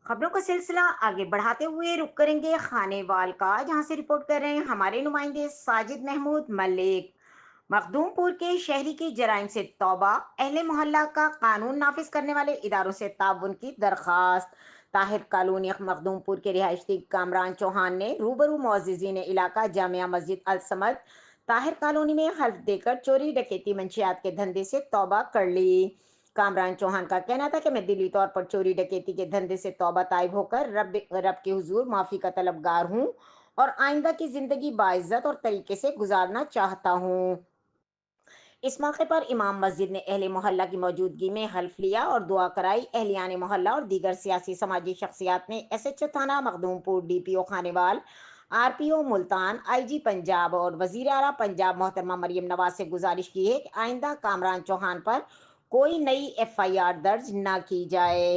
खबरों का सिलसिला आगे बढ़ाते हुए रुक करेंगे खानेवाल का, जहां से रिपोर्ट कर रहे हैं हमारे नुमाइंदे साजिद महमूद मलिक। मखदूमपुर के शहरी की जराइम से तौबा, अहले मोहल्ला का कानून नाफिज करने वाले इदारों से ताउन की दरखास्त। ताहिर कॉलोनी मखदूमपुर के रिहायशी कामरान चौहान ने रूबरू मोअज़्ज़िज़ीन इलाका जामिया मस्जिद अल समद ताहिर कॉलोनी में हल्फ देकर चोरी डकैती मंशियात के धंधे से तौबा कर ली। कामरान चौहान का कहना था कि मैं दिली तौर पर चोरी डकैती के धंधे से तौबा ताइब होकर रब के हुजूर माफ़ी का तलबगार हूँ और आइंदा की ज़िंदगी बाइज्जत और तरीके से गुजारना चाहता हूँ। इस मौके पर इमाम मस्जिद ने अहले मोहल्ला की मौजूदगी में हल्फ लिया और दुआ कराई। अहलियान मोहल्ला और दीगर सियासी समाजी शख्सियात ने SHO थाना Makhdumpur, DPO Khanewal, RPO Multan, IG Punjab और वजीर आला पंजाब मोहतरमा मरियम नवाज से गुजारिश की है कि आइंदा कामरान चौहान पर कोई नई FIR दर्ज न की जाए।